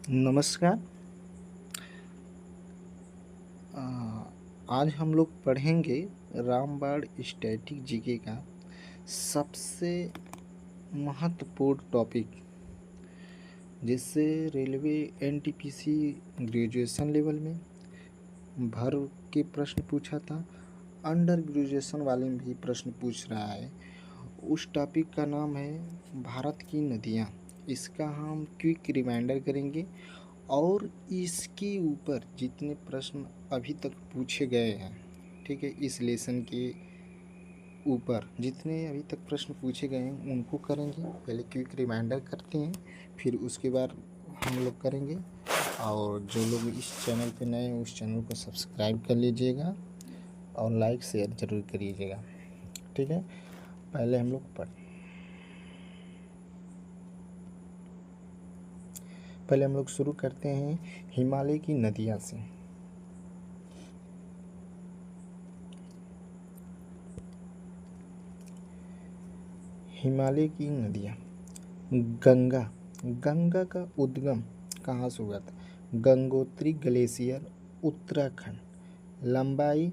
नमस्कार। अ, आज हम लोग पढ़ेंगे रामबाण स्टैटिक जीके का सबसे महत्वपूर्ण टॉपिक, जिससे रेलवे एनटीपीसी ग्रेजुएशन लेवल में भर के प्रश्न पूछा था, अंडर ग्रेजुएशन वाले में भी प्रश्न पूछ रहा है। उस टॉपिक का नाम है भारत की नदियाँ। इसका हम क्विक रिमाइंडर करेंगे और इसके ऊपर जितने प्रश्न अभी तक पूछे गए हैं, ठीक है, इस लेसन के ऊपर जितने अभी तक प्रश्न पूछे गए हैं उनको करेंगे। पहले क्विक रिमाइंडर करते हैं, फिर उसके बाद हम लोग करेंगे। और जो लोग इस चैनल पे नए हैं उस चैनल को सब्सक्राइब कर लीजिएगा और लाइक शेयर ज़रूर करिएगा, ठीक है। पहले हम लोग शुरू करते हैं हिमालय की नदियाँ से। हिमालय की नदियाँ। गंगा। गंगा का उद्गम कहाँ से हुआ था? गंगोत्री ग्लेशियर, उत्तराखंड। लंबाई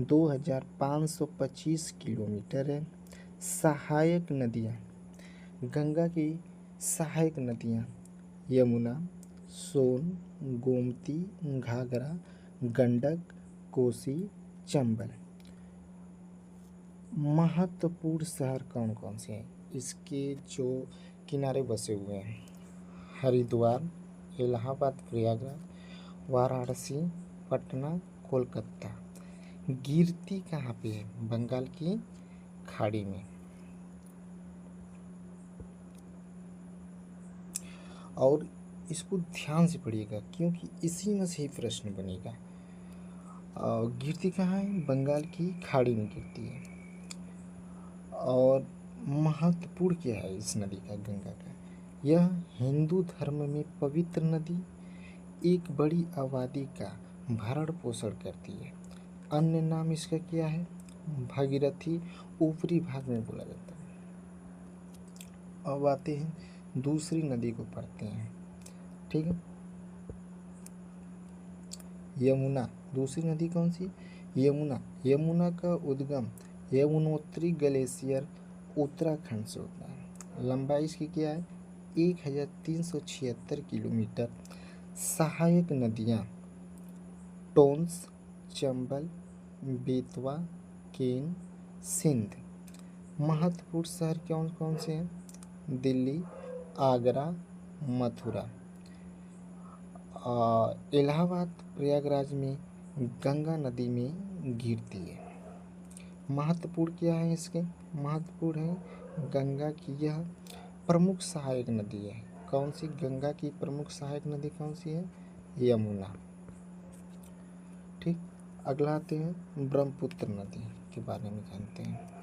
2525 किलोमीटर है। सहायक नदियाँ। गंगा की सहायक नदियाँ यमुना, सोन, गोमती, घाघरा, गंडक, कोसी, चंबल। महत्वपूर्ण शहर कौन कौन से हैं इसके जो किनारे बसे हुए हैं? हरिद्वार, इलाहाबाद, प्रयागराज, वाराणसी, पटना, कोलकाता। गिरती कहाँ पे है? बंगाल की खाड़ी में। और इसको ध्यान से पढ़िएगा क्योंकि इसी में से ही प्रश्न बनेगा। गिरती कहाँ है? बंगाल की खाड़ी में गिरती है। और महत्वपूर्ण क्या है इस नदी का, गंगा का? यह हिंदू धर्म में पवित्र नदी एक बड़ी आबादी का भरण पोषण करती है। अन्य नाम इसका क्या है? भागीरथी ऊपरी भाग में बोला जाता है। अब आते हैं दूसरी नदी को पढ़ते हैं, ठीक है। यमुना। दूसरी नदी कौन सी? यमुना। यमुना का उद्गम यमुनोत्री ग्लेशियर उत्तराखंड से होता है। लंबाई इसकी क्या है? 1376 किलोमीटर। सहायक नदियाँ टोंस, चंबल, बेतवा, केन, सिंध। महत्वपूर्ण शहर कौन कौन से हैं? दिल्ली, आगरा, मथुरा। इलाहाबाद प्रयागराज में गंगा नदी में गिरती है। महत्वपूर्ण क्या है इसके? महत्वपूर्ण है गंगा की यह प्रमुख सहायक नदी है। कौन सी? गंगा की प्रमुख सहायक नदी कौन सी है? यमुना, ठीक। अगला आते हैं ब्रह्मपुत्र नदी के बारे में जानते हैं।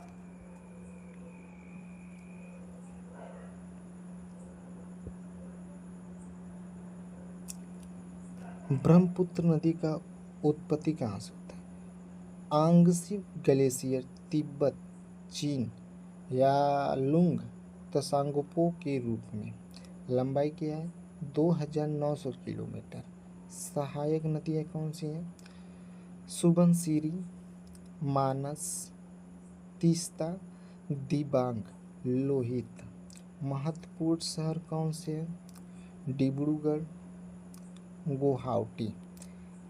ब्रह्मपुत्र नदी का उत्पत्ति कहाँ से होता है? आंगसी ग्लेशियर, तिब्बत, चीन, यालुंग त्सांगपो के रूप में। लंबाई क्या है? 2900 किलोमीटर। सहायक नदियाँ कौन सी हैं? सुबनसिरी, मानस, तीस्ता, दिबांग, लोहित। महत्वपूर्ण शहर कौन से हैं? डिब्रूगढ़, गुवाहाटी।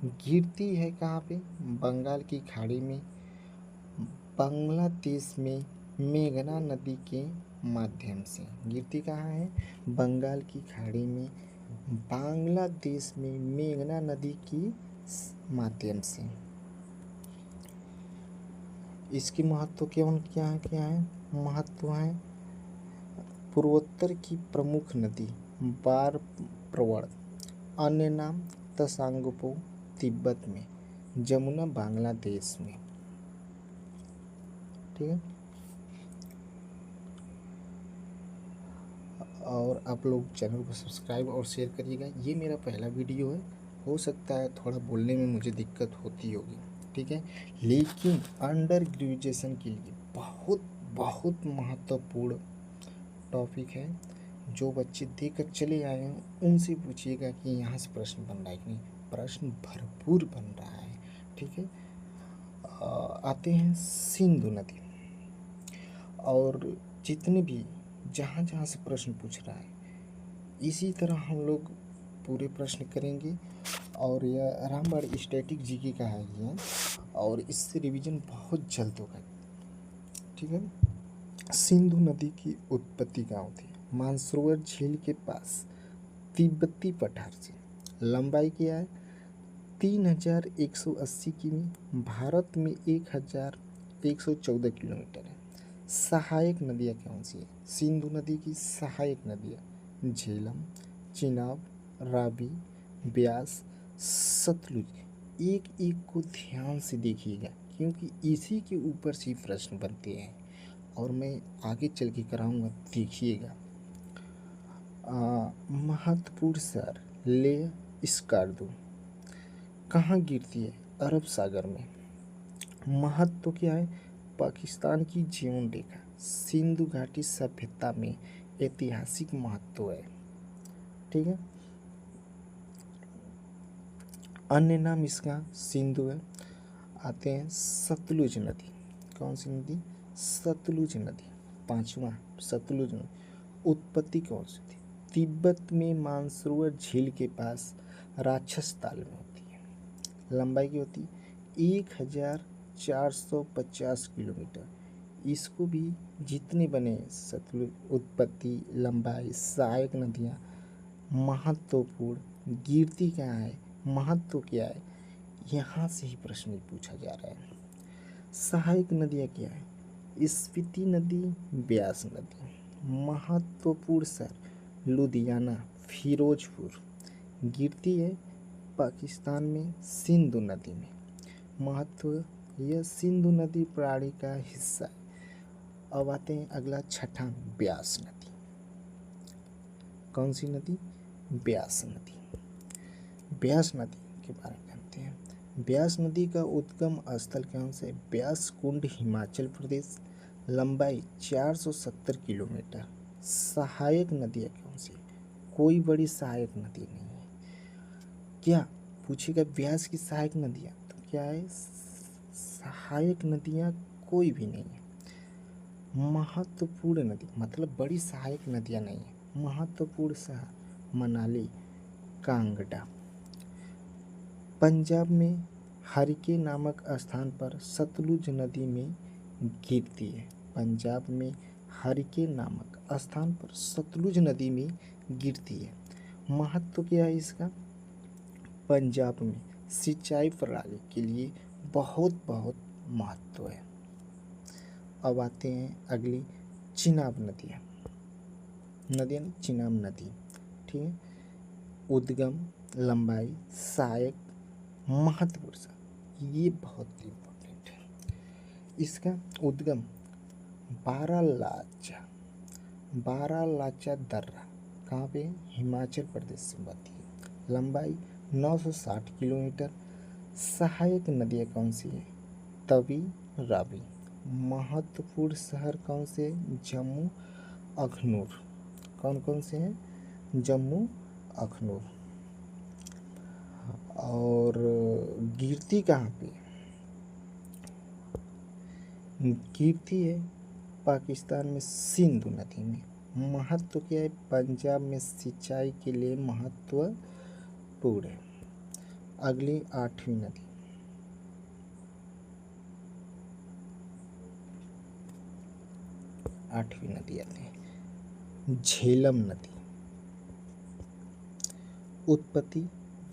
गिरती है कहाँ पे? बंगाल की खाड़ी में, बांग्लादेश में मेघना नदी के माध्यम से। गिरती कहाँ है? बंगाल की खाड़ी में, बांग्लादेश में मेघना नदी की माध्यम से। इसकी महत्व क्या है? महत्व है पूर्वोत्तर की प्रमुख नदी बार प्रवण। अन्य नाम त्सांगपो तिब्बत में, जमुना बांग्लादेश में, ठीक है। और आप लोग चैनल को सब्सक्राइब और शेयर करिएगा। ये मेरा पहला वीडियो है, हो सकता है थोड़ा बोलने में मुझे दिक्कत होती होगी, ठीक है, लेकिन अंडर ग्रेजुएशन के लिए बहुत बहुत महत्वपूर्ण टॉपिक है। जो बच्चे देख कर चले आए हैं उनसे पूछिएगा कि यहाँ से प्रश्न बन रहा है कि नहीं। प्रश्न भरपूर बन रहा है। ठीक है। आते हैं सिंधु नदी। और जितने भी जहाँ जहाँ से प्रश्न पूछ रहा है इसी तरह हम लोग पूरे प्रश्न करेंगे। और यह रामबाड़ स्टैटिक जीके का है ये, और इससे रिवीजन बहुत जल्द होगा। ठीक है। सिंधु नदी की उत्पत्ति कहाँ होती है? मानसरोवर झील के पास तिब्बती पठार से। लंबाई क्या है? 3180 किमी। भारत में 1114 किलोमीटर है। सहायक नदियाँ कौन सी है? सिंधु नदी की सहायक नदियाँ झेलम, चिनाब, रावी, ब्यास, सतलुज। एक एक को ध्यान से देखिएगा क्योंकि इसी के ऊपर से प्रश्न बनते हैं और मैं आगे चल के कराऊंगा, देखिएगा। महत्वपूर्ण शहर लेह स्कार्दू कहाँ गिरती है? अरब सागर में। महत्व क्या है? पाकिस्तान की जीवन रेखा सिंधु घाटी सभ्यता में ऐतिहासिक महत्व है। ठीक है। अन्य नाम इसका सिंधु है। आते हैं सतलुज नदी। कौन सी नदी? सतलुज नदी। पांचवा, सतलुज नदी। उत्पत्ति कौन सी थी? तिब्बत में मानसरोवर झील के पास राक्षस ताल में होती है। लंबाई की होती 1450 किलोमीटर। इसको भी जितने बने सतलुज, उत्पत्ति, लंबाई, सहायक नदियाँ, महत्वपूर्ण, गिरती कहाँ है, महत्व क्या है, यहाँ से ही प्रश्न पूछा जा रहा है। सहायक नदियाँ क्या है? स्पीति नदी, ब्यास नदी। महत्वपूर्ण शहर लुधियाना, फिरोजपुर। गिरती है पाकिस्तान में सिंधु नदी में। महत्व, यह सिंधु नदी प्रणाली का हिस्सा है। अब आते हैं अगला छठा, ब्यास नदी। कौन सी नदी? ब्यास नदी। ब्यास नदी के बारे में जानते हैं। ब्यास नदी का उद्गम स्थल कौन से? ब्यास कुंड, हिमाचल प्रदेश। लंबाई 470 किलोमीटर। सहायक नदियाँ कौन सी? कोई बड़ी सहायक नदी नहीं है। क्या पूछेगा? ब्यास की सहायक नदियाँ तो क्या है? सहायक नदियाँ कोई भी नहीं है। महत्वपूर्ण नदी मतलब बड़ी सहायक नदियाँ नहीं है। महत्वपूर्ण शहर मनाली, कांगड़ा। पंजाब में हरिके नामक स्थान पर सतलुज नदी में गिरती है। पंजाब में हरिके नामक स्थान पर सतलुज नदी में गिरती है। महत्व क्या है इसका? पंजाब में सिंचाई प्रणाली के लिए बहुत बहुत महत्व है। अब आते हैं अगली चिनाब नदियाँ। नदियाँ चिनाब नदी। ठीक है। उद्गम, लंबाई, सहायक, महत्वपूर्ण, ये बहुत इम्पोर्टेंट है। इसका उद्गम बारालाचा दर्रा कहाँ पे? हिमाचल प्रदेश से बहती है। लंबाई 960 किलोमीटर। सहायक नदियाँ कौन सी है? तवी, रावी। महत्वपूर्ण शहर कौन से? जम्मू, अखनूर। कौन कौन से हैं? जम्मू, अखनूर। और गिरती कहाँ पे? गिरती है पाकिस्तान में सिंधु नदी में। महत्व क्या है? पंजाब में सिंचाई के लिए महत्वपूर्ण है। अगली आठवीं नदी, आते हैं झेलम नदी। उत्पत्ति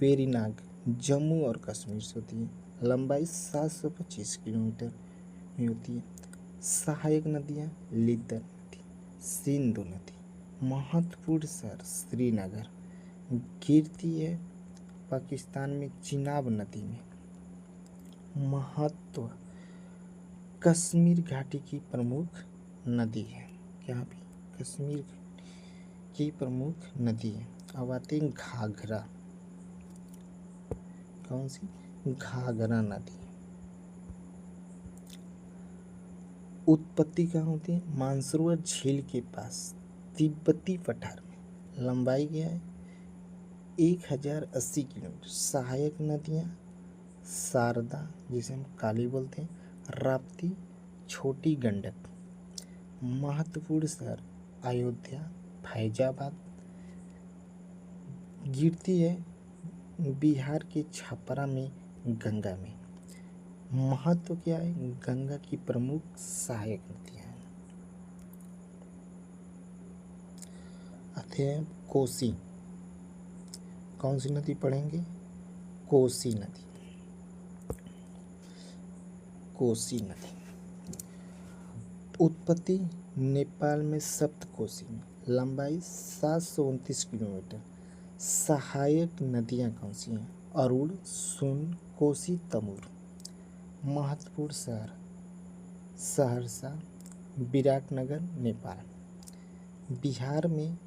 वेरीनाग, जम्मू और कश्मीर से होती है। लंबाई 725 किलोमीटर में होती है। सहायक नदियाँ लिद्दर नदी, सिंधु नदी। महत्वपूर्ण शहर श्रीनगर। गिरती है पाकिस्तान में चिनाब नदी में। महत्व, कश्मीर घाटी की प्रमुख नदी है। क्या भी? कश्मीर की प्रमुख नदी है। अब आते हैं घाघरा। कौन सी? घाघरा नदी। उत्पत्ति कहाँ होती है? मानसरोवर झील के पास तिब्बती पठार में। लंबाई क्या है? 1080 किलोमीटर। सहायक नदियाँ शारदा, जिसे हम काली बोलते हैं, राप्ती, छोटी गंडक। महत्वपूर्ण शहर अयोध्या, फैजाबाद। गिरती है बिहार के छपरा में, गंगा में। महत्व क्या है? गंगा की प्रमुख सहायक नदियाँ हैं। आते हैं कोसी। कौन सी नदी पढ़ेंगे? कोसी नदी। कोसी नदी उत्पत्ति नेपाल में सप्तकोशी में। लंबाई 729 किलोमीटर। सहायक नदियाँ कौन सी हैं? अरुण, सोन, कोसी, तमूर। महत्वपूर्ण शहर सहरसा, विराटनगर, नेपाल। बिहार में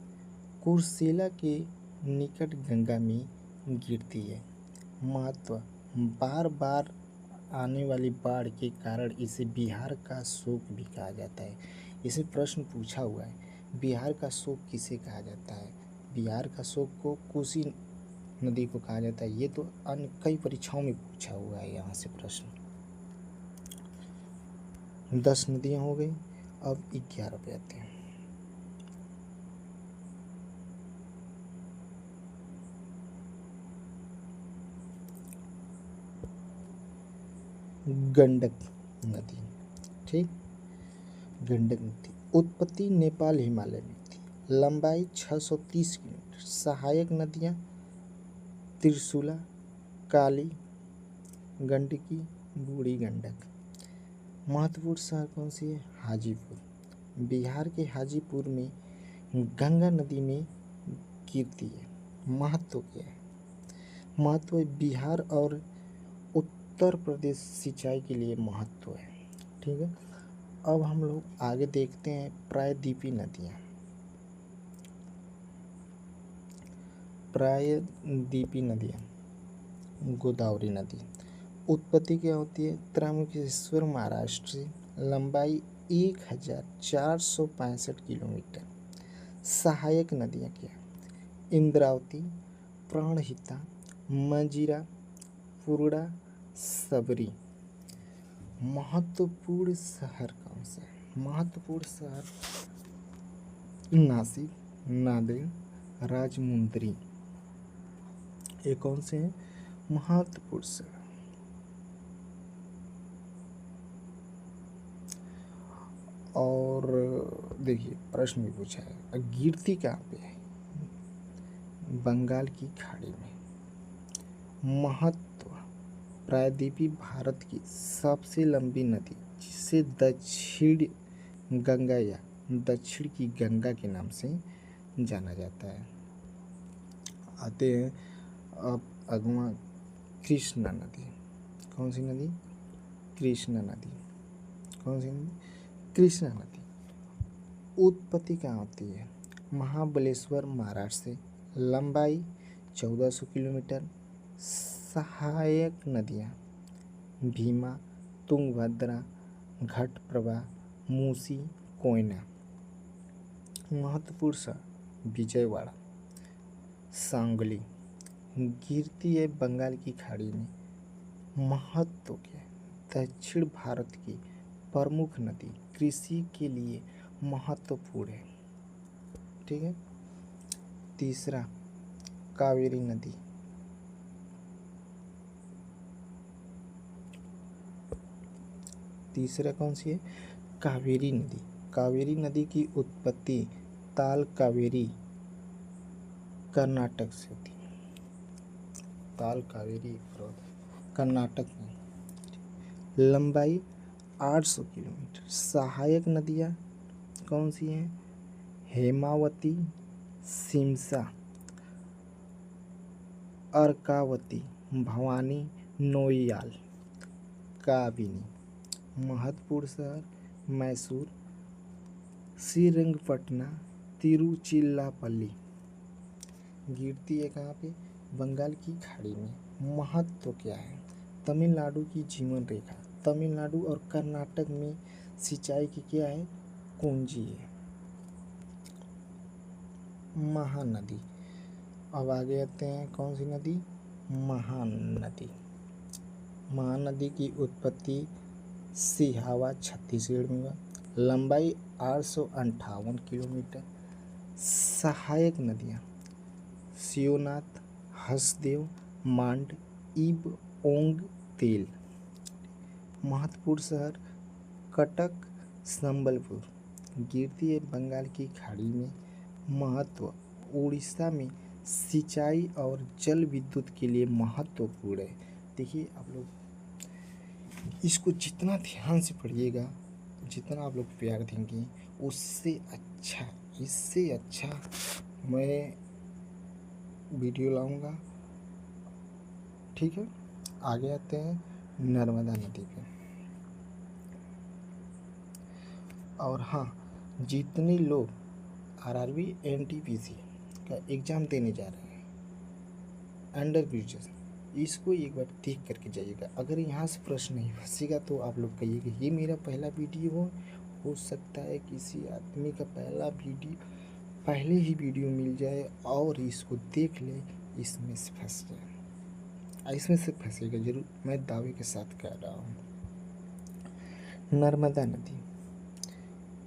कुर्सेला के निकट गंगा में गिरती है। महत्व बार बार आने वाली बाढ़ के कारण इसे बिहार का शोक भी कहा जाता है। इसे प्रश्न पूछा हुआ है, बिहार का शोक किसे कहा जाता है? बिहार का शोक को कोसी नदी को कहा जाता है। ये तो अन्य कई परीक्षाओं में पूछा हुआ है यहाँ से प्रश्न। 10 नदियाँ हो गई, अब 11 पे आते हैं। गंडक नदी, ठीक। गंडक नदी उत्पत्ति नेपाल हिमालय में थी। लंबाई 630 किलोमीटर। सहायक नदियाँ त्रिशूला, काली, गंडकी, बूढ़ी गंडक। महत्वपूर्ण शहर कौन सी है? हाजीपुर। बिहार के हाजीपुर में गंगा नदी में गिरती है। महत्व क्या है? महत्व बिहार और उत्तर प्रदेश सिंचाई के लिए महत्व है, ठीक है। अब हम लोग आगे देखते हैं प्रायद्वीपीय नदियाँ। प्रायद्वीपीय नदियाँ गोदावरी नदी। उत्पत्ति क्या होती है? त्रयंबकेश्वर, महाराष्ट्र से। लंबाई 1465 किलोमीटर। सहायक नदियाँ क्या? इंद्रावती, प्राणहिता, मंजीरा, पूर्णा, सबरी। महत्वपूर्ण शहर कौन सा है? महत्वपूर्ण शहर नासिक, नांदेड़, राजमुंद्री। ये कौन से हैं महत्वपूर्ण शहर? और देखिए प्रश्न भी पूछा है, गिरती कहाँ पे है? बंगाल की खाड़ी में। महत्व प्रायद्वीपीय भारत की सबसे लंबी नदी, जिसे दक्षिण गंगा या दक्षिण की गंगा के नाम से जाना जाता है। आते हैं अब अगवा कृष्णा नदी। कौन सी नदी? कृष्णा नदी। कौन सी नदी? कृष्णा नदी। उत्पत्ति कहाँ होती है? महाबलेश्वर, महाराष्ट्र से। लंबाई 1400 किलोमीटर। सहायक नदियाँ भीमा, तुंगभद्रा, घटप्रभा, मूसी, कोयना। महत्वपूर्ण शहर विजयवाड़ा, सांगली। गिरती है बंगाल की खाड़ी में। महत्व क्या है? दक्षिण भारत की प्रमुख नदी, कृषि के लिए महत्वपूर्ण है, ठीक है। तीसरा कावेरी नदी। तीसरा कौन सी है? कावेरी नदी। कावेरी नदी की उत्पत्ति ताल कावेरी, कर्नाटक से होती है। ताल कावेरी कर्नाटक में। लंबाई 800 किलोमीटर। सहायक नदियाँ कौन सी हैं? हेमावती, सिमसा, अर्कावती, भवानी, नोयाल, काबिनी। महत्वपूर्ण शहर मैसूर, श्रीरंगपटना, तिरुचिरापल्ली। गिरती है कहाँ पे? बंगाल की खाड़ी में। महत्व क्या है? तमिलनाडु की जीवन रेखा। तमिलनाडु और कर्नाटक में सिंचाई की क्या है? कुंजी है। महानदी। अब आगे आते हैं, कौन सी नदी? महानदी। महानदी की उत्पत्ति सिहावा छत्तीसगढ़ में हुआ। लंबाई 858 किलोमीटर। सहायक नदियाँ शिवनाथ, हसदेव, मांड, इब, ओंग, तेल। महत्वपूर्ण शहर कटक, संबलपुर। गिरती है बंगाल की खाड़ी में। महत्व उड़ीसा में सिंचाई और जल विद्युत के लिए महत्वपूर्ण है। देखिए आप लोग इसको जितना ध्यान से पढ़िएगा, जितना आप लोग प्यार देंगे, उससे अच्छा, इससे अच्छा मैं वीडियो लाऊंगा। ठीक है, आगे आते हैं नर्मदा नदी पे। और हाँ, जितने लोग आरआरबी एनटीपीसी का एग्ज़ाम देने जा रहे हैं अंडर ग्रेजुएशन, इसको एक बार देख करके जाइएगा। अगर यहाँ से प्रश्न नहीं फंसेगा तो आप लोग कहिएगा ये मेरा पहला वीडियो हो सकता है किसी आदमी का पहले ही वीडियो मिल जाए और इसको देख ले, इसमें से फंस जाए। इसमें से फंसेगा जरूर, मैं दावे के साथ कह रहा हूँ। नर्मदा नदी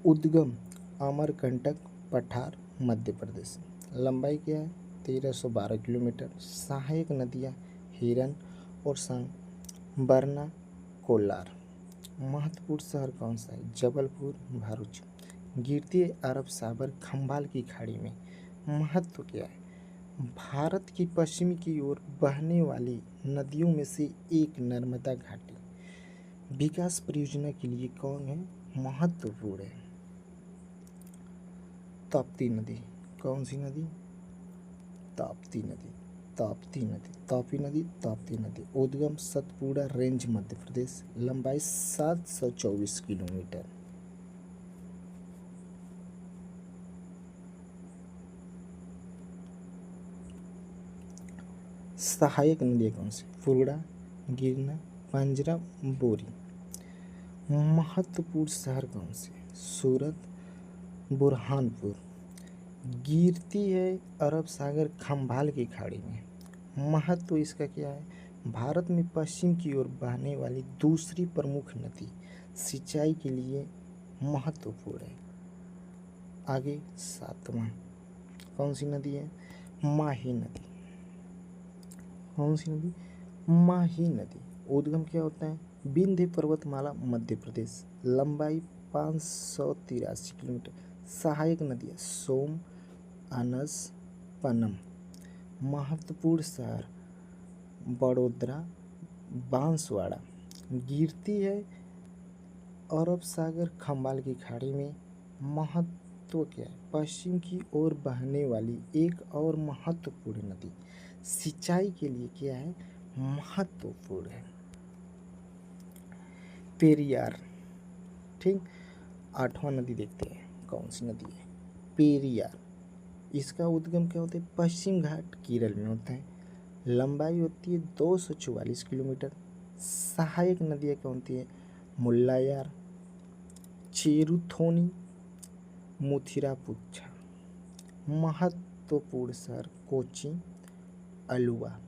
उद्गम अमरकंटक पठार, मध्य प्रदेश। लंबाई क्या है? 1312 किलोमीटर। सहायक नदियाँ हिरन और संग, बरना, कोलार। महत्वपूर्ण शहर कौन सा है? जबलपुर, भरूच। गिरती है अरब सागर खंबाल की खाड़ी में। महत्व क्या है? भारत की पश्चिम की ओर बहने वाली नदियों में से एक नर्मदा घाटी। विकास परियोजना के लिए कौन है? महत्वपूर्ण है। ताप्ती नदी, कौन सी नदी? ताप्ती नदी, ताप्ती नदी, तापी नदी, ताप्ती नदी। उद्गम सतपुड़ा रेंज, मध्य प्रदेश। लंबाई 724 किलोमीटर। सहायक नदियाँ कौन सी? फुरडा, गिरना, पंजरा, बोरी। महत्वपूर्ण शहर कौन से? सूरत, बुरहानपुर। गिरती है अरब सागर खंभाल की खाड़ी में। महत्व इसका क्या है? भारत में पश्चिम की ओर बहने वाली दूसरी प्रमुख नदी, सिंचाई के लिए महत्वपूर्ण है। आगे 7वां, कौन सी नदी है? माही नदी। कौन सी नदी? माही नदी। उद्गम क्या होता है? विंध्य पर्वतमाला, मध्य प्रदेश। लंबाई 583 किलोमीटर। सहायक नदियाँ सोम, अनस, पनम। महत्वपूर्ण शहर बड़ोदरा, बांसवाड़ा। गिरती है अरब सागर खंबाल की खाड़ी में। महत्व क्या है? पश्चिम की ओर बहने वाली एक और महत्वपूर्ण नदी, सिंचाई के लिए क्या है? महत्वपूर्ण है। पेरियार। ठीक, 8वां नदी देखते हैं, कौन सी नदी है? पेरियार। इसका उद्गम क्या होता है? पश्चिम घाट केरल में होता है। लंबाई होती है 244 किलोमीटर। सहायक नदियाँ कौन होती है? मुल्लायार, चेरुथोनी, मुथिरापुच्छा। महत्वपूर्ण शहर कोची, अलुवा।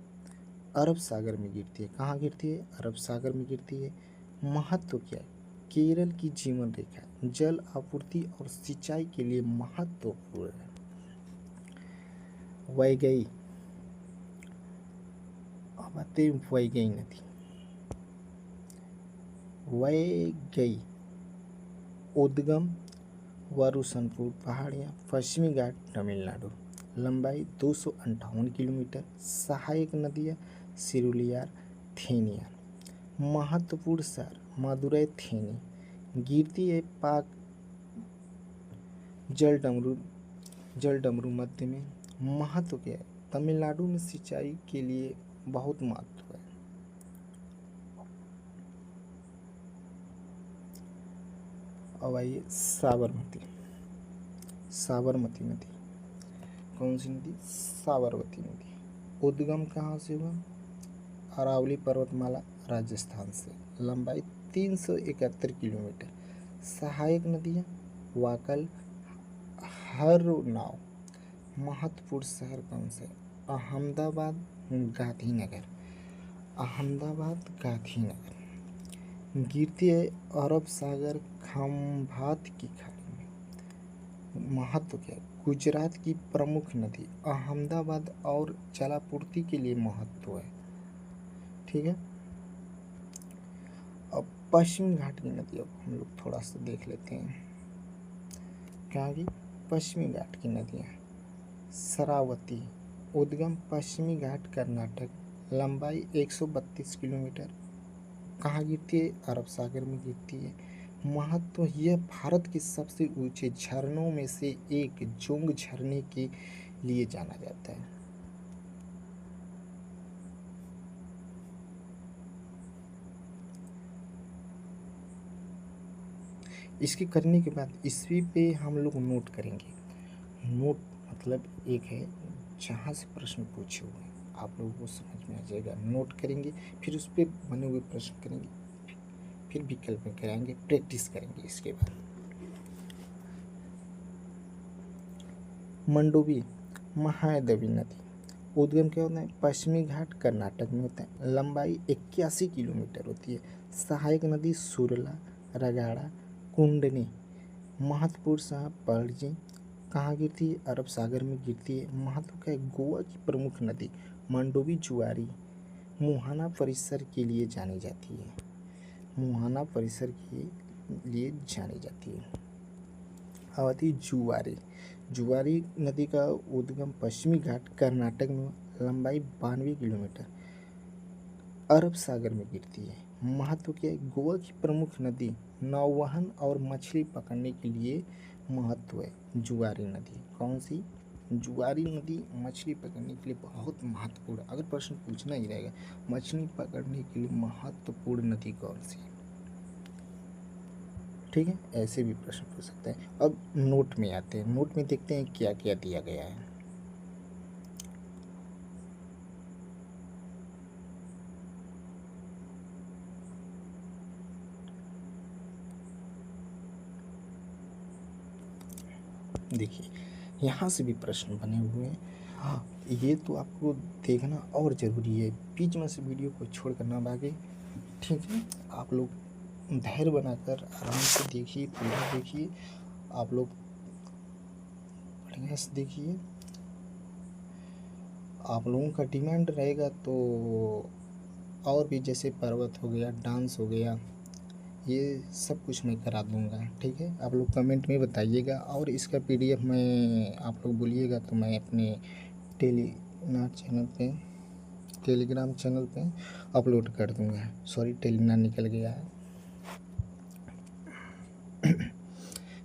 अरब सागर में गिरती है। कहाँ गिरती है? अरब सागर में गिरती है। महत्व क्या है? केरल की जीवन रेखा, जल आपूर्ति और सिंचाई के लिए महत्वपूर्ण है। वैगई। अब आते हैं वैगई नदी। वैगई उद्गम वारुसनपुर पहाड़ियाँ, पश्चिमी घाट, तमिलनाडु। लंबाई 258 किलोमीटर। सहायक नदियाँ सिरुलियार, थेनियार। महत्वपूर्ण शहर मदुरै, थेनी। गिरती है पाक जल डमरू मध्य में। महत्व क्या है? तमिलनाडु में सिंचाई के लिए बहुत महत्व है। अब आइए साबरमती। साबरमती नदी, कौन सी नदी? साबरमती नदी। उद्गम कहाँ से हुआ? अरावली पर्वतमाला, राजस्थान से। लंबाई 371 किलोमीटर। सहायक नदियाँ वाकल, हरनाव, महत्वपूर्ण शहर कौन से? अहमदाबाद, गांधीनगर। अहमदाबाद, गांधीनगर। गिरती है अरब सागर खंभात की खाड़ी में। महत्व क्या है? गुजरात की प्रमुख नदी। अहमदाबाद और जलापूर्ति के लिए महत्व है। ठीक है। अब पश्चिमी घाट की नदी अब हम लोग थोड़ा सा देख लेते हैं। क्या की पश्चिमी घाट की नदियाँ? शरावती, उद्गम पश्चिमी घाट कर्नाटक, लंबाई 132 किलोमीटर। कहाँ गिरती है? अरब सागर में गिरती है। महत्व, यह भारत के सबसे ऊंचे झरनों में से एक जोंग झरने के लिए जाना जाता है। इसके करने के बाद ईस्वी पे हम लोग नोट करेंगे। नोट मतलब एक है जहाँ से प्रश्न पूछे हुए हैं, आप लोगों को समझ में आ जाएगा। नोट करेंगे, फिर उस पर बने हुए प्रश्न करेंगे, फिर विकल्प में कराएंगे, प्रैक्टिस करेंगे। इसके बाद मंडोवी, महानदी नदी। उद्गम क्या होता है? पश्चिमी घाट कर्नाटक में होता है। लंबाई 81 किलोमीटर होती है। सहायक नदी सुरला, रगाड़ा, कुंडनी। महत्वपूर्ण शहर पणजी। कहाँ गिरती है? अरब सागर में गिरती है। महत्व का है? गोवा की प्रमुख नदी मंडोवी जुआरी मुहाना परिसर के लिए जानी जाती है। मुहाना परिसर के लिए जानी जाती है। अब आती है जुआरी। जुआरी नदी का उद्गम पश्चिमी घाट कर्नाटक में, लंबाई 92 किलोमीटर, अरब सागर में गिरती है। महत्व क्या है? गोवा की प्रमुख नदी, नौवहन और मछली पकड़ने के लिए महत्व है। जुआरी नदी कौन सी? जुआरी नदी मछली पकड़ने के लिए बहुत महत्वपूर्ण। अगर प्रश्न पूछना ही रहेगा मछली पकड़ने के लिए महत्वपूर्ण नदी कौन सी है? ठीक है, ऐसे भी प्रश्न पूछ सकते हैं। अब नोट में आते हैं। नोट में देखते हैं क्या क्या दिया गया है। देखिए, यहाँ से भी प्रश्न बने हुए हैं। हाँ, ये तो आपको देखना और ज़रूरी है, बीच में से वीडियो को छोड़कर ना भागे। ठीक है, आप लोग धैर्य बनाकर आराम से देखिए, पूरा देखिए। आप लोग बढ़िया से देखिए। आप लोगों का डिमांड रहेगा तो और भी, जैसे पर्वत हो गया, डांस हो गया, ये सब कुछ मैं करा दूंगा। ठीक है, आप लोग कमेंट में बताइएगा। और इसका पीडीएफ मैं, आप लोग बोलिएगा तो मैं अपने टेलीग्राम चैनल पे अपलोड कर दूंगा। सॉरी, टेलीना निकल गया है।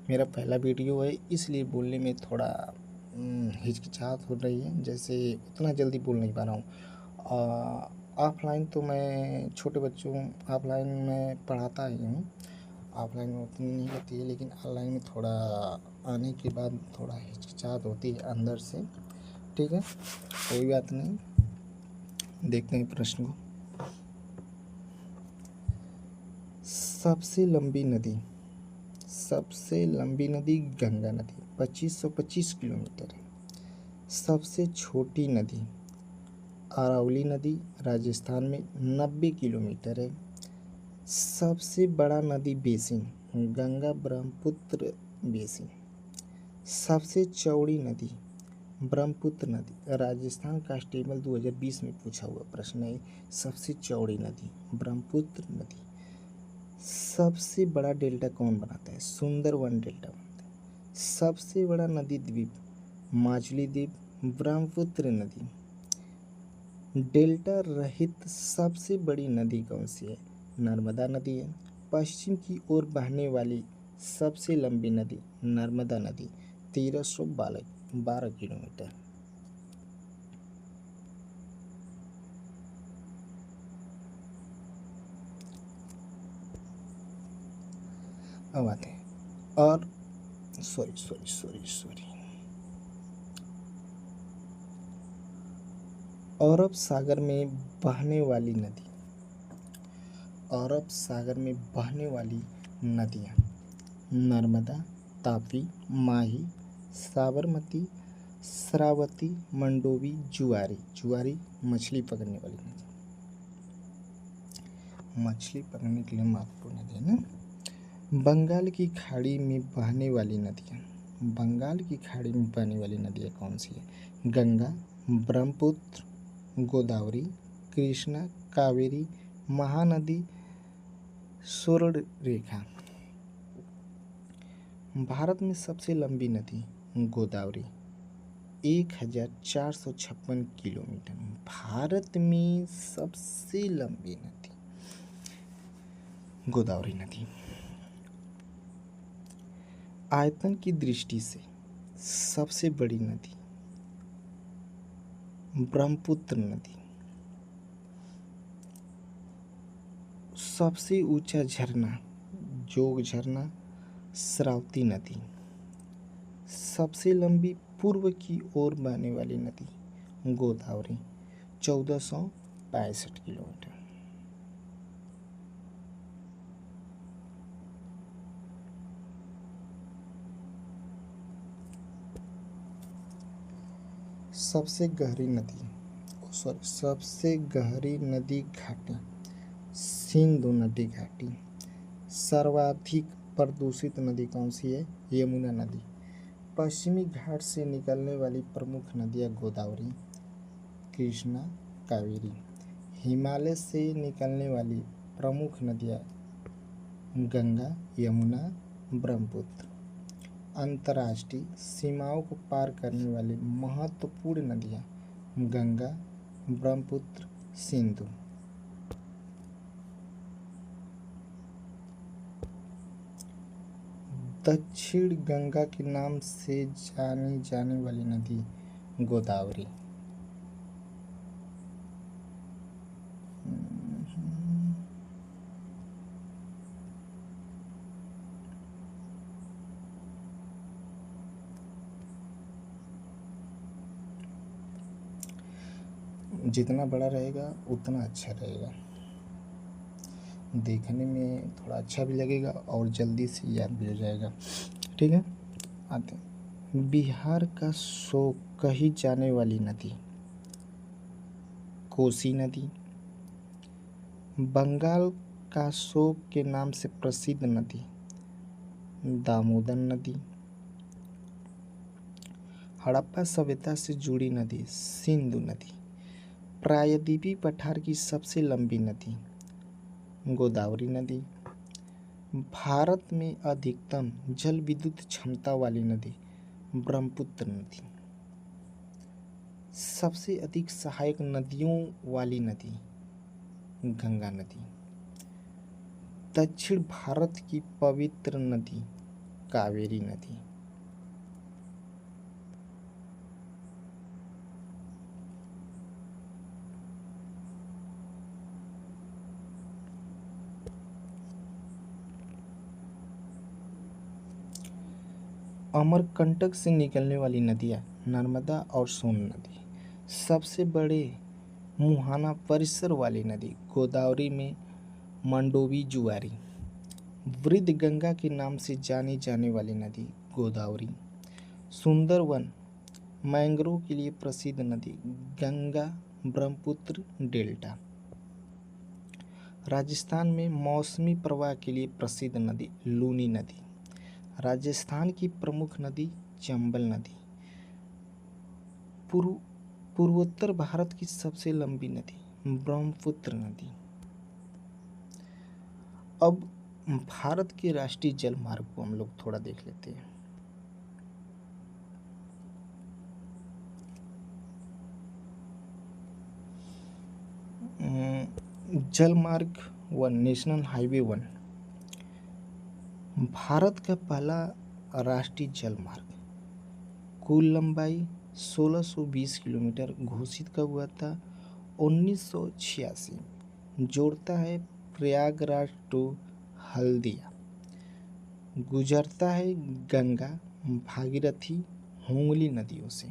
मेरा पहला वीडियो है, इसलिए बोलने में थोड़ा हिचकिचाहट हो रही है, जैसे उतना जल्दी बोल नहीं पा रहा हूँ। ऑफलाइन तो मैं छोटे बच्चों ऑफलाइन में पढ़ाता ही हूँ। ऑफलाइन में उतनी नहीं होती है, लेकिन ऑनलाइन में थोड़ा आने के बाद थोड़ा हिचकिचाहट होती है अंदर से। ठीक है, कोई बात नहीं, देखते हैं प्रश्न को। सबसे लंबी नदी गंगा नदी 2525 किलोमीटर है। सबसे छोटी नदी अरावली नदी राजस्थान में 90 किलोमीटर है। सबसे बड़ा नदी बेसिन गंगा ब्रह्मपुत्र बेसिन। सबसे चौड़ी नदी ब्रह्मपुत्र नदी। राजस्थान कांस्टेबल 2020 में पूछा हुआ प्रश्न है। सबसे चौड़ी नदी ब्रह्मपुत्र नदी। सबसे बड़ा डेल्टा कौन बनाता है? सुंदरवन डेल्टा बनाता है। सबसे बड़ा नदी द्वीप माजुली द्वीप ब्रह्मपुत्र नदी। डेल्टा रहित सबसे बड़ी नदी कौन सी है? नर्मदा नदी है। पश्चिम की ओर बहने वाली सबसे लंबी नदी नर्मदा नदी 1312 किलोमीटर। अब आते हैं और सॉरी अरब सागर में बहने वाली नदी। अरब सागर में बहने वाली नदियाँ नर्मदा, तापी, माही, साबरमती, श्रावती, मंडोवी, जुआरी। जुआरी मछली पकड़ने वाली नदी, मछली पकड़ने के लिए महत्वपूर्ण नदी है ना। बंगाल की खाड़ी में बहने वाली नदियाँ, बंगाल की खाड़ी में बहने वाली नदियाँ कौन सी है? गंगा, ब्रह्मपुत्र, गोदावरी, कृष्णा, कावेरी, महानदी, स्वर्णरेखा। भारत में सबसे लंबी नदी गोदावरी 1456 किलोमीटर। भारत में सबसे लंबी नदी गोदावरी नदी। आयतन की दृष्टि से सबसे बड़ी नदी ब्रह्मपुत्र नदी। सबसे ऊंचा झरना जोग झरना, श्रावती नदी। सबसे लंबी पूर्व की ओर बहने वाली नदी गोदावरी 1465 किलोमीटर। सबसे गहरी नदी सबसे गहरी नदी घाटी सिंधु नदी घाटी। सर्वाधिक प्रदूषित नदी कौन सी है? यमुना नदी। पश्चिमी घाट से निकलने वाली प्रमुख नदियाँ गोदावरी, कृष्णा, कावेरी। हिमालय से निकलने वाली प्रमुख नदियाँ गंगा, यमुना, ब्रह्मपुत्र। अंतर्राष्ट्रीय सीमाओं को पार करने वाली महत्वपूर्ण नदियाँ गंगा, ब्रह्मपुत्र, सिंधु। दक्षिण गंगा के नाम से जानी जाने वाली नदी गोदावरी। जितना बड़ा रहेगा उतना अच्छा रहेगा, देखने में थोड़ा अच्छा भी लगेगा और जल्दी से याद भी हो जाएगा। ठीक है, आते हैं। बिहार का शोक कही जाने वाली नदी कोसी नदी। बंगाल का शोक के नाम से प्रसिद्ध नदी दामोदर नदी। हड़प्पा सभ्यता से जुड़ी नदी सिंधु नदी। प्रायद्वीपीय पठार की सबसे लंबी नदी गोदावरी नदी। भारत में अधिकतम जल विद्युत क्षमता वाली नदी ब्रह्मपुत्र नदी। सबसे अधिक सहायक नदियों वाली नदी गंगा नदी। दक्षिण भारत की पवित्र नदी कावेरी नदी। अमरकंटक से निकलने वाली नदियाँ नर्मदा और सोन नदी। सबसे बड़े मुहाना परिसर वाली नदी गोदावरी में मंडोवी, जुआरी। वृद्ध गंगा के नाम से जानी जाने वाली नदी गोदावरी। सुंदरवन मैंग्रोव के लिए प्रसिद्ध नदी गंगा, ब्रह्मपुत्र, डेल्टा। राजस्थान में मौसमी प्रवाह के लिए प्रसिद्ध नदी लूनी नदी। राजस्थान की प्रमुख नदी चंबल नदी। पूर्वोत्तर भारत की सबसे लंबी नदी ब्रह्मपुत्र नदी। अब भारत के राष्ट्रीय जलमार्ग को हम लोग थोड़ा देख लेते हैं। जलमार्ग 1 नेशनल हाईवे 1 भारत का पहला राष्ट्रीय जलमार्ग। कुल लंबाई 1620 किलोमीटर घोषित कब हुआ था? 1986। जोड़ता है प्रयागराज टू हल्दिया। गुजरता है गंगा, भागीरथी, हुगली नदियों से।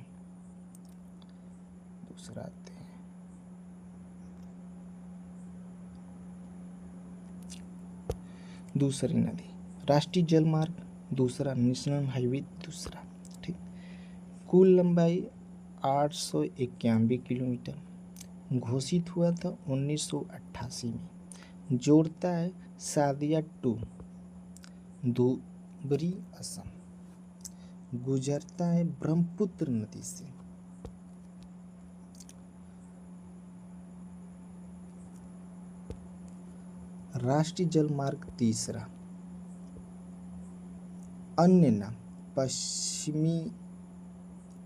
दूसरा आते हैं दूसरी नदी राष्ट्रीय जलमार्ग दूसरा, नेशनल हाईवे दूसरा। ठीक, कुल लंबाई 891 किलोमीटर, घोषित हुआ था 1988 में। जोड़ता है सादिया टू धुबरी असम, गुजरता है ब्रह्मपुत्र नदी से। राष्ट्रीय जलमार्ग तीसरा, अन्य नाम पश्चिमी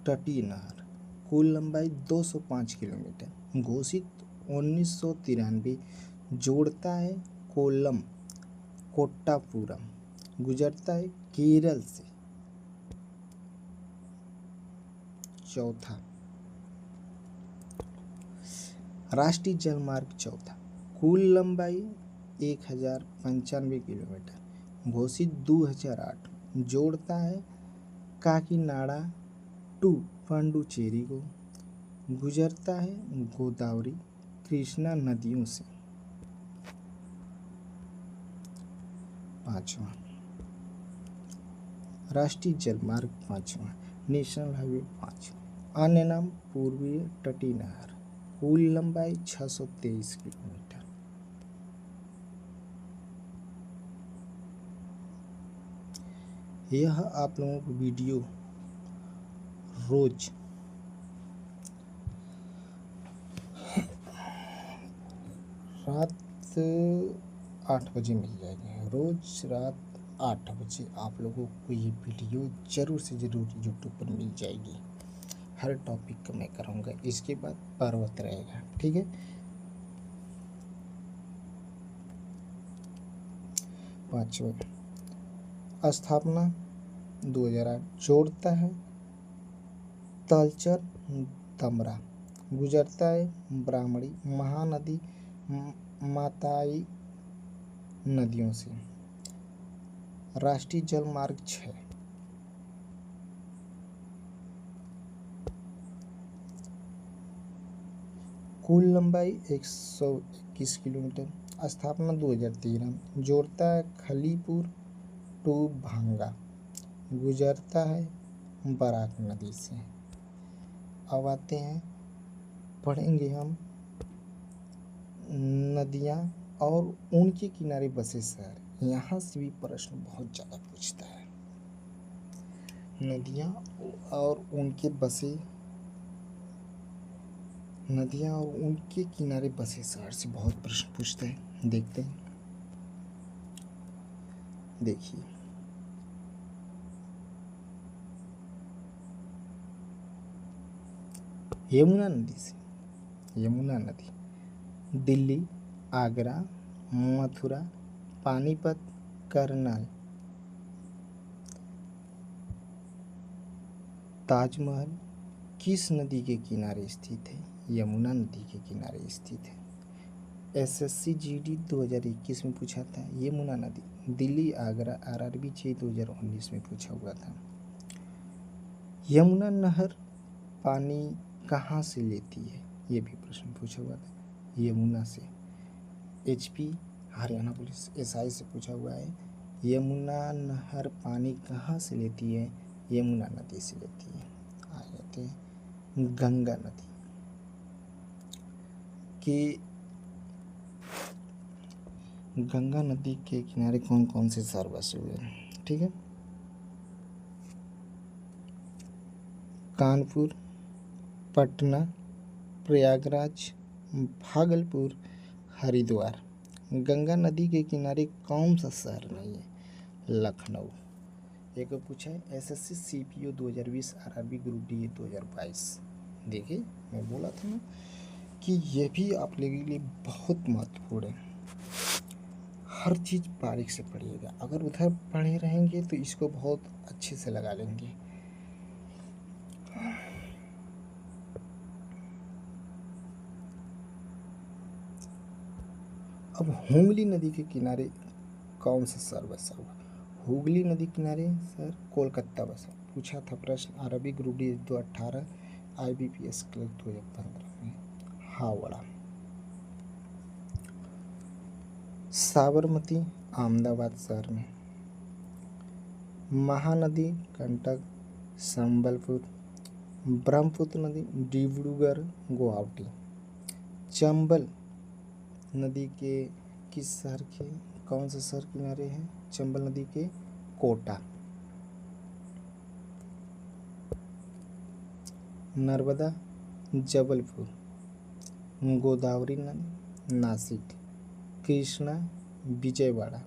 तटीय नहर, कुल लंबाई 205 किलोमीटर, घोषित 1993, जोड़ता है कोल्लम कोट्टापुरम, गुजरता है केरल से। चौथा, राष्ट्रीय जलमार्ग चौथा, कुल लंबाई 1095 किलोमीटर, घोषित 2008, जोड़ता है काकीनाडा टू पांडुचेरी को, गुजरता है गोदावरी कृष्णा नदियों से। पांचवा, राष्ट्रीय जलमार्ग पांचवा, नेशनल हाईवे 5, अन्य नाम पूर्वीय तटीय नहर, कुल लंबाई 623 किलोमीटर। यह आप लोगों को वीडियो रोज रात 8 बजे मिल जाएगी। रोज रात 8 बजे आप लोगों को ये वीडियो ज़रूर से ज़रूर यूट्यूब पर मिल जाएगी। हर टॉपिक का मैं कराऊंगा। इसके बाद पर्वत रहेगा, ठीक है। पांचवा, स्थापना 2008, जोड़ता है तलचर दमरा, गुजरता है ब्राह्मणी महानदी माताई नदियों से। राष्ट्रीय जलमार्ग 6, कुल लंबाई 121 किलोमीटर, स्थापना 2013, जोड़ता है खलीपुर टू भांगा, गुजरता है बराक नदी से। अब आते हैं, पढ़ेंगे हम नदियाँ और उनके किनारे बसे शहर। यहाँ से भी प्रश्न बहुत ज़्यादा पूछता है। नदियाँ और उनके किनारे बसे शहर से बहुत प्रश्न पूछते हैं। देखते हैं, देखिए यमुना नदी से, यमुना नदी दिल्ली, आगरा, मथुरा, पानीपत, करनाल, ताजमहल किस नदी के किनारे स्थित है? यमुना नदी के किनारे स्थित है। एसएससी जीडी 2021 में पूछा था। यमुना नदी दिल्ली, आगरा, आरआरबी 2019 में पूछा हुआ था। यमुना नहर पानी कहाँ से लेती है? ये भी प्रश्न पूछा हुआ था। यमुना से। एचपी हरियाणा पुलिस एसआई से पूछा हुआ है। यमुना नहर पानी कहाँ से लेती है? यमुना नदी से लेती है। आ जाते हैं गंगा नदी गंगा नदी के किनारे कौन कौन से शहर बसे हुए हैं, ठीक है। कानपुर, पटना, प्रयागराज, भागलपुर, हरिद्वार। गंगा नदी के किनारे कौन सा शहर नहीं है? लखनऊ। एक और पूछा है SSC CPO 2020 RRB group D 2022। देखिए मैं बोला था ना कि ये भी आप लोगों के लिए बहुत महत्वपूर्ण है। हर चीज़ बारीक से पढ़िएगा। अगर उधर पढ़े रहेंगे तो इसको बहुत अच्छे से लगा लेंगे। अब हुगली नदी के किनारे कौन सा शहर बसा हुआ? हुगली नदी किनारे सर कोलकाता बसा। पूछा था प्रश्न RB group D 2018 IBPS clerk 2015 में। हावड़ा। साबरमती अहमदाबाद शहर में। महानदी कंटक संबलपुर। ब्रह्मपुत्र नदी डिब्रूगढ़ गुवाहाटी। चंबल नदी के किस शहर के कौन से शहर किनारे है? चंबल नदी के कोटा। नर्मदा जबलपुर। गोदावरी नदी नासिक। कृष्णा विजयवाड़ा।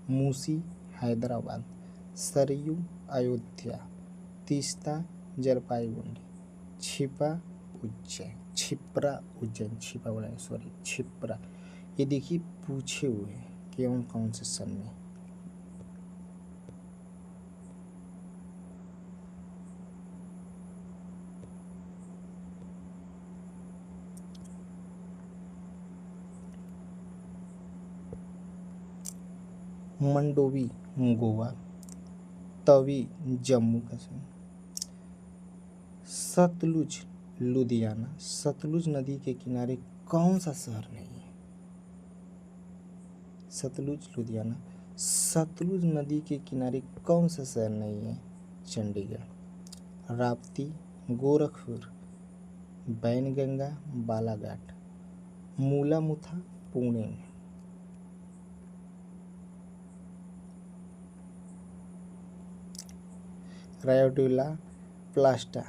मूसी हैदराबाद। सरयू अयोध्या। तीस्ता जलपाईगुड़ी। छिप्रा उज्जैन छिपा बोला सॉरी छिप्रा। ये देखिए पूछे हुए हैं कौन कौन से सन में। मंडोवी गोवा। तवी जम्मू कश्मीर। सतलुज लुधियाना। सतलुज नदी के किनारे कौन सा शहर नहीं है? सतलुज लुधियाना। सतलुज नदी के किनारे कौन सा शहर नहीं है? चंडीगढ़। राप्ती गोरखपुर। बैनगंगा बालाघाट। मूला मुथा पुणे में। रायोडोला प्लास्टा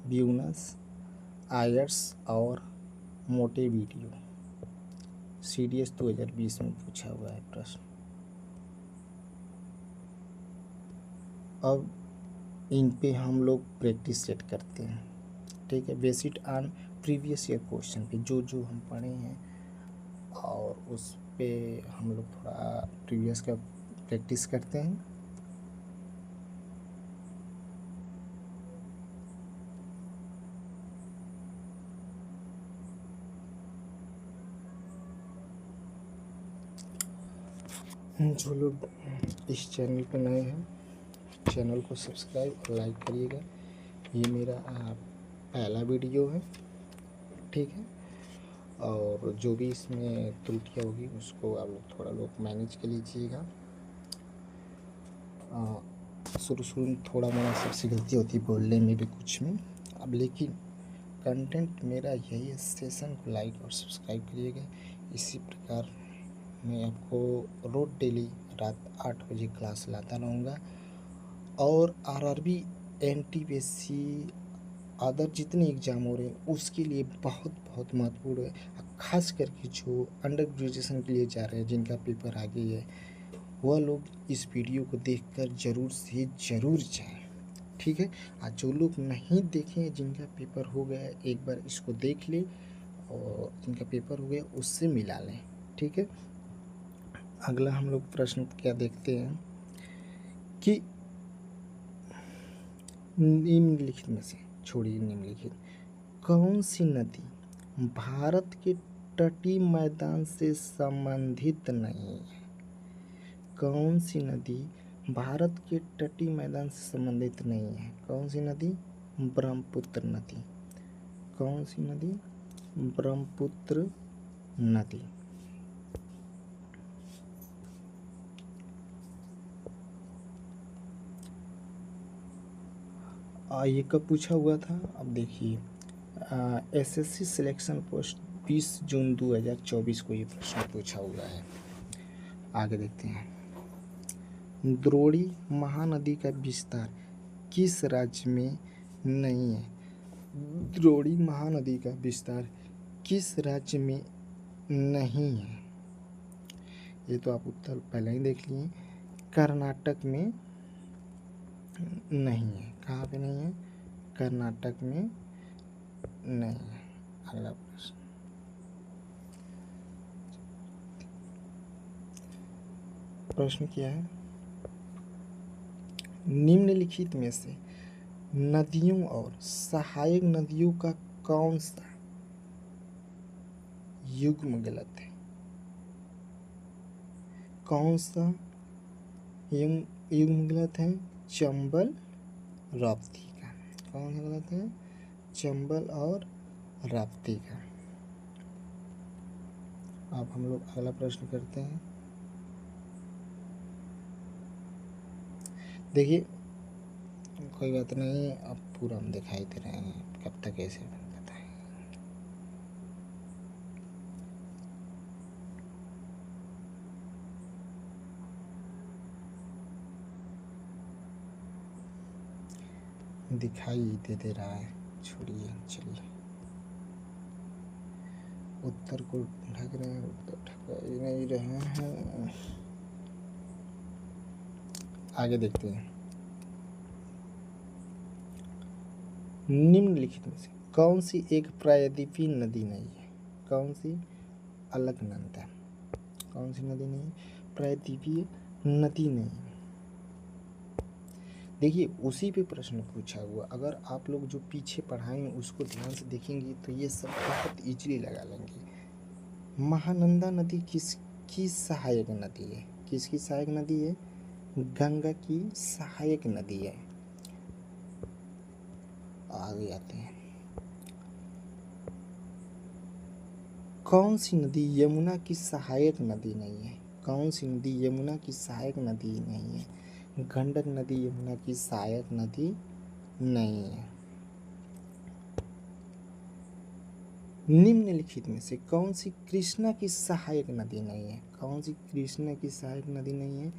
ब्यूनस आयर्स और मोंटेवीडियो। CDS 2020 में पूछा हुआ है प्रश्न। अब इन पे हम लोग प्रैक्टिस सेट करते हैं, ठीक है। Based on previous year question पे जो जो हम पढ़े हैं और उस पे हम लोग थोड़ा प्रीवियस का प्रैक्टिस करते हैं। जो लोग इस चैनल पे नए हैं चैनल को सब्सक्राइब और लाइक करिएगा। ये मेरा पहला वीडियो है, ठीक है। और जो भी इसमें त्रुटियाँ होगी उसको आप लोग थोड़ा लोग मैनेज कर लीजिएगा। शुरू में थोड़ा मोड़ा सबसे गलती होती है बोलने में भी कुछ में, अब लेकिन कंटेंट मेरा यही है। सेशन को लाइक और सब्सक्राइब करिएगा। इसी प्रकार मैं आपको रोज डेली रात 8 बजे क्लास लाता रहूँगा। और RRB NTPC अदर जितने एग्ज़ाम हो रहे हैं उसके लिए बहुत बहुत महत्वपूर्ण है। खास करके जो अंडर ग्रेजुएशन के लिए जा रहे हैं जिनका पेपर आगे है वह लोग इस वीडियो को देखकर ज़रूर से ज़रूर जाएं, ठीक है। आज जो लोग नहीं देखें जिनका पेपर हो गया एक बार इसको देख लें और जिनका पेपर हो गया उससे मिला लें, ठीक है। अगला हम लोग प्रश्न क्या देखते हैं कि निम्नलिखित में से छोड़िए निम्नलिखित कौन सी नदी भारत के तटीय मैदान से संबंधित नहीं है? कौन सी नदी भारत के तटीय मैदान से संबंधित नहीं है? कौन सी नदी? ब्रह्मपुत्र नदी। कौन सी नदी? ब्रह्मपुत्र नदी। ये कब पूछा हुआ था? अब देखिए SSC सिलेक्शन पोस्ट 20 जून 2024 को ये प्रश्न पूछा हुआ है। आगे देखते हैं। द्रोणी महानदी का विस्तार किस राज्य में नहीं है? द्रोणी महानदी का विस्तार किस राज्य में नहीं है? ये तो आप उत्तर पहले ही देख लिए। कर्नाटक में नहीं है। कहाँ पे नहीं है? कर्नाटक में नहीं है। अगला प्रश्न, प्रश्न क्या है? निम्नलिखित में से नदियों और सहायक नदियों का कौन सा युग्म गलत है? कौन सा युग्म गलत है? चंबल राप्ती का। कौन सा गलत है? चंबल और राप्ती का। अब हम लोग अगला प्रश्न करते हैं। देखिए कोई बात नहीं, अब पूरा हम दिखाई दे रहे हैं, कब तक ऐसे बताएं। दिखाई दे रहा है, छोड़िए, चलिए। उत्तर को ढक रहे हैं, उत्तर ढक नहीं रहे हैं। आगे देखते हैं। निम्नलिखित में से कौन सी एक प्रायद्वीपीय नदी नहीं है? कौन सी? अलकनंदा। कौन सी नदी नहीं? प्रायद्वीपीय नदी नहीं। देखिए, उसी पे प्रश्न पूछा हुआ, अगर आप लोग जो पीछे पढ़ाए हैं उसको ध्यान से देखेंगे तो ये सब बहुत इजीली लगा लेंगे। महानंदा नदी किसकी सहायक नदी है? किसकी सहायक नदी है? गंगा की सहायक नदी है। आगे आते हैं। कौन सी नदी यमुना की सहायक नदी नहीं है? कौन सी नदी यमुना की सहायक नदी नहीं है? गंडक नदी यमुना की सहायक नदी नहीं है। निम्नलिखित में से कौन सी कृष्णा की सहायक नदी नहीं है? कौन सी कृष्णा की सहायक नदी नहीं है?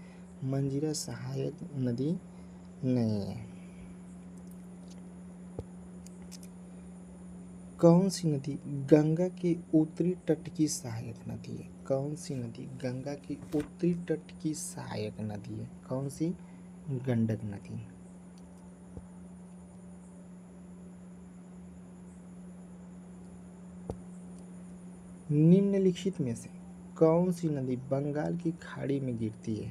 मंजीरा सहायक नदी नहीं है। कौन सी नदी गंगा के उत्तरी तट की सहायक नदी है? कौन सी नदी गंगा के उत्तरी तट की सहायक नदी है? कौन सी? गंडक नदी। निम्नलिखित में से कौन सी नदी बंगाल की खाड़ी में गिरती है?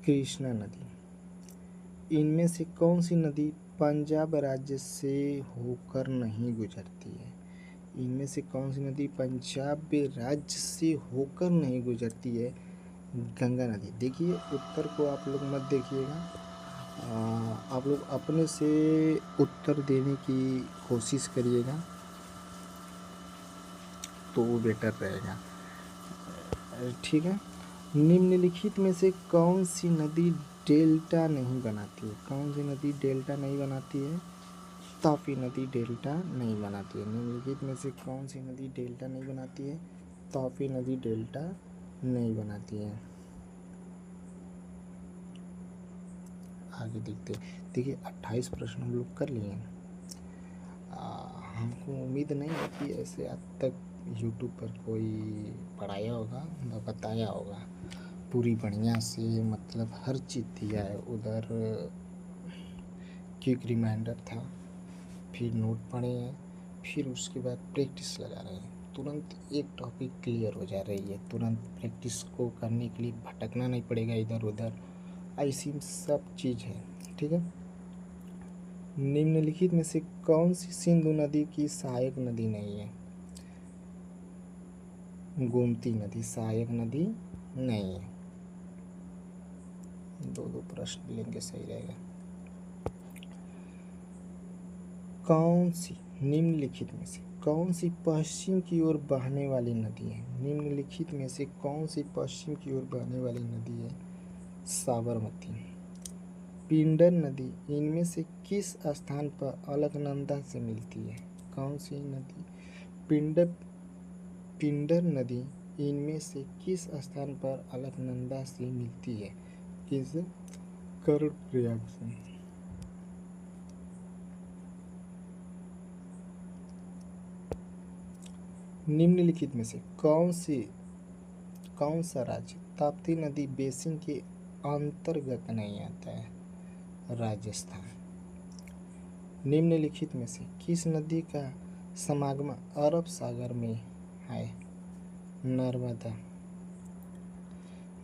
कृष्णा नदी। इनमें से कौन सी नदी पंजाब राज्य से होकर नहीं गुजरती है? इनमें से कौन सी नदी पंजाब राज्य से होकर नहीं गुजरती है? गंगा नदी। देखिए, उत्तर को आप लोग मत देखिएगा, आप लोग अपने से उत्तर देने की कोशिश करिएगा तो वो बेटर रहेगा, ठीक है। निम्नलिखित में से कौन सी नदी डेल्टा नहीं बनाती है? कौन सी नदी डेल्टा नहीं बनाती है? तापी नदी डेल्टा नहीं बनाती है। निम्नलिखित में से कौन सी नदी डेल्टा नहीं बनाती है? तापी नदी डेल्टा नहीं बनाती है। आगे देखते हैं। देखिए, 28 प्रश्न हम लोग कर लिए हैं। हमको उम्मीद नहीं है कि ऐसे आज तक यूट्यूब पर कोई पढ़ाया होगा व बताया होगा पूरी बढ़िया से, मतलब हर चीज़ दिया है। उधर क्विक रिमाइंडर था, फिर नोट पढ़े हैं, फिर उसके बाद प्रैक्टिस लगा रहे हैं। तुरंत एक टॉपिक क्लियर हो जा रही है, तुरंत प्रैक्टिस को करने के लिए भटकना नहीं पड़ेगा इधर उधर, ऐसी सब चीज़ है, ठीक है। निम्नलिखित में से कौन सी सिंधु नदी की सहायक नदी नहीं है? गोमती नदी सहायक नदी नहीं है। दो प्रश्न लेंगे, सही रहेगा। कौन सी निम्नलिखित में से कौन सी पश्चिम की ओर बहने वाली नदी है? निम्नलिखित में से कौन सी पश्चिम की ओर बहने वाली नदी है? साबरमती। पिंडर नदी इनमें से किस स्थान पर अलकनंदा से मिलती है? कौन सी नदी पिंडर नदी इनमें से किस स्थान पर अलकनंदा से मिलती है? किस? कर्णप्रयाग से। निम्नलिखित में से कौन सा राज्य ताप्ती नदी बेसिन के अंतर्गत नहीं आता है? राजस्थान। निम्नलिखित में से किस नदी का समागम अरब सागर में है? नर्मदा।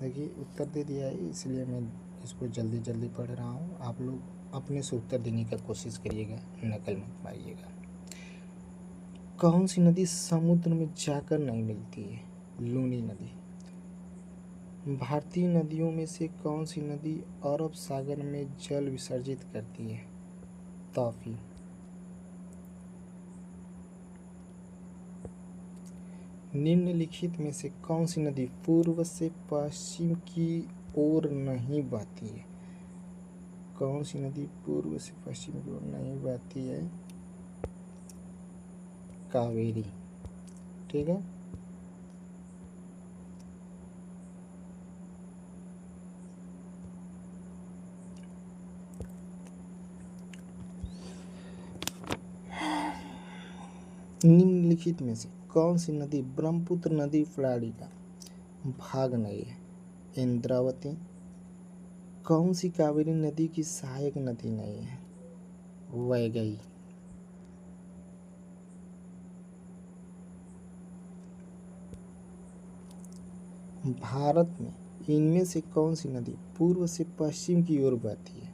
देखिए, उत्तर दे दिया है, इसलिए मैं इसको जल्दी जल्दी पढ़ रहा हूँ। आप लोग अपने से उत्तर देने की कोशिश करिएगा, नकल मत मारिएगा। कौन सी नदी समुद्र में जाकर नहीं मिलती है? लूनी नदी। भारतीय नदियों में से कौन सी नदी अरब सागर में जल विसर्जित करती है? तापी। निम्नलिखित में से कौन सी नदी पूर्व से पश्चिम की ओर नहीं बहती है? कौन सी नदी पूर्व से पश्चिम की ओर नहीं बहती है? कावेरी। ठीक है। निम्नलिखित में से कौन सी नदी ब्रह्मपुत्र नदी प्रणाली का भाग नहीं है? इंद्रावती। कौन सी कावेरी नदी की सहायक नदी नहीं है? वैगई। भारत में इनमें से कौन सी नदी पूर्व से पश्चिम की ओर बहती है?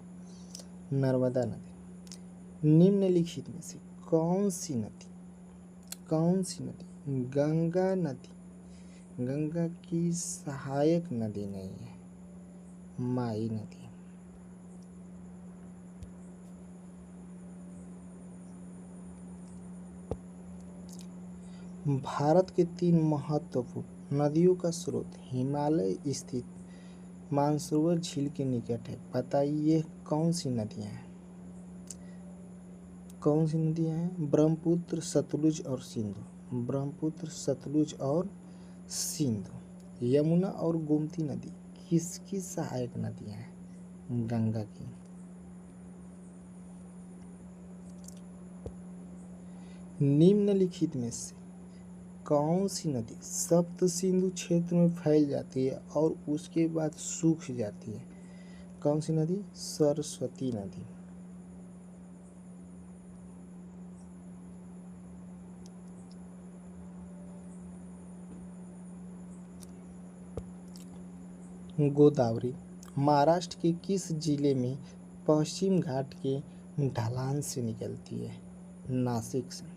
नर्मदा नदी। निम्नलिखित में से कौन सी नदी गंगा नदी गंगा की सहायक नदी नहीं है? माई नदी। भारत के 3 महत्वपूर्ण नदियों का स्रोत हिमालय स्थित मानसरोवर झील के निकट है। बताइए कौन सी नदियाँ हैं? ब्रह्मपुत्र, सतलुज और सिंधु। ब्रह्मपुत्र, सतलुज और सिंधु। यमुना और गोमती नदी किसकी सहायक नदियाँ हैं? गंगा की। निम्नलिखित में से कौन सी नदी सप्त सिंधु क्षेत्र में फैल जाती है और उसके बाद सूख जाती है? कौन सी नदी? सरस्वती नदी। गोदावरी महाराष्ट्र के किस जिले में पश्चिम घाट के ढलान से निकलती है? नासिक से।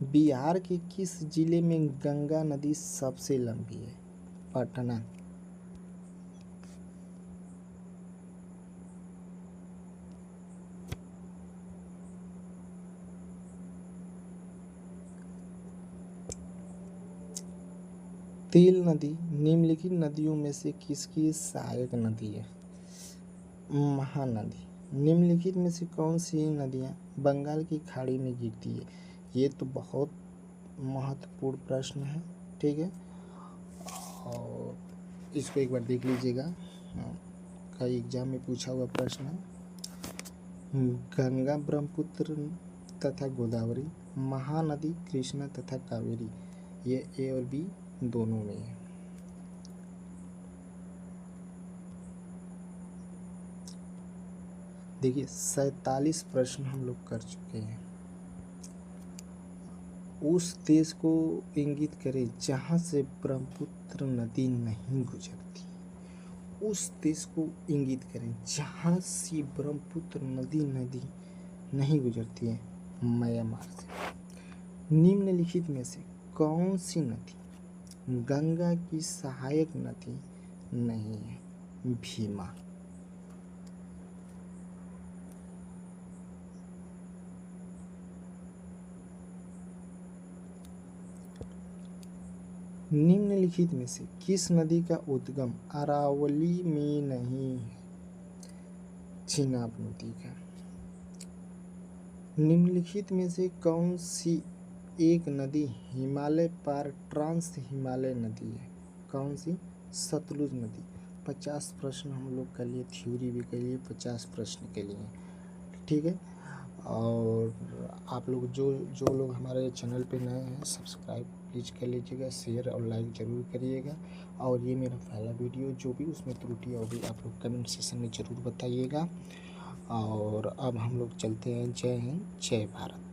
बिहार के किस जिले में गंगा नदी सबसे लंबी है? पटना। तेल नदी निम्नलिखित नदियों में से किसकी सहायक नदी है? महानदी। निम्नलिखित में से कौन सी नदियाँ बंगाल की खाड़ी में गिरती है? ये तो बहुत महत्वपूर्ण प्रश्न है। ठीक है, और इसको एक बार देख लीजिएगा, कई एग्जाम में पूछा हुआ प्रश्न है। गंगा, ब्रह्मपुत्र तथा गोदावरी, महानदी कृष्णा तथा कावेरी, ये ए और बी दोनों में है। देखिए 47 प्रश्न हम लोग कर चुके हैं। उस देश को इंगित करें जहाँ से ब्रह्मपुत्र नदी नहीं गुजरती। उस देश को इंगित करें जहाँ से ब्रह्मपुत्र नदी नहीं गुजरती है। म्यांमार से। निम्नलिखित में से कौन सी नदी गंगा की सहायक नदी नहीं है? भीमा। निम्नलिखित में से किस नदी का उद्गम अरावली में नहीं है? चिनाब नदी का। निम्नलिखित में से कौन सी एक नदी हिमालय पार ट्रांस हिमालय नदी है? कौन सी? सतलुज नदी। 50 प्रश्न हम लोग कर लिए, थ्योरी भी कर लिए 50 प्रश्न के लिए। ठीक है, और आप लोग जो लोग हमारे चैनल पे नए हैं सब्सक्राइब प्लीज़ कर लीजिएगा, शेयर और लाइक ज़रूर करिएगा। और ये मेरा पहला वीडियो, जो भी उसमें त्रुटि होगी आप लोग कमेंट सेक्शन में ज़रूर बताइएगा। और अब हम लोग चलते हैं। जय हिंद, जय भारत।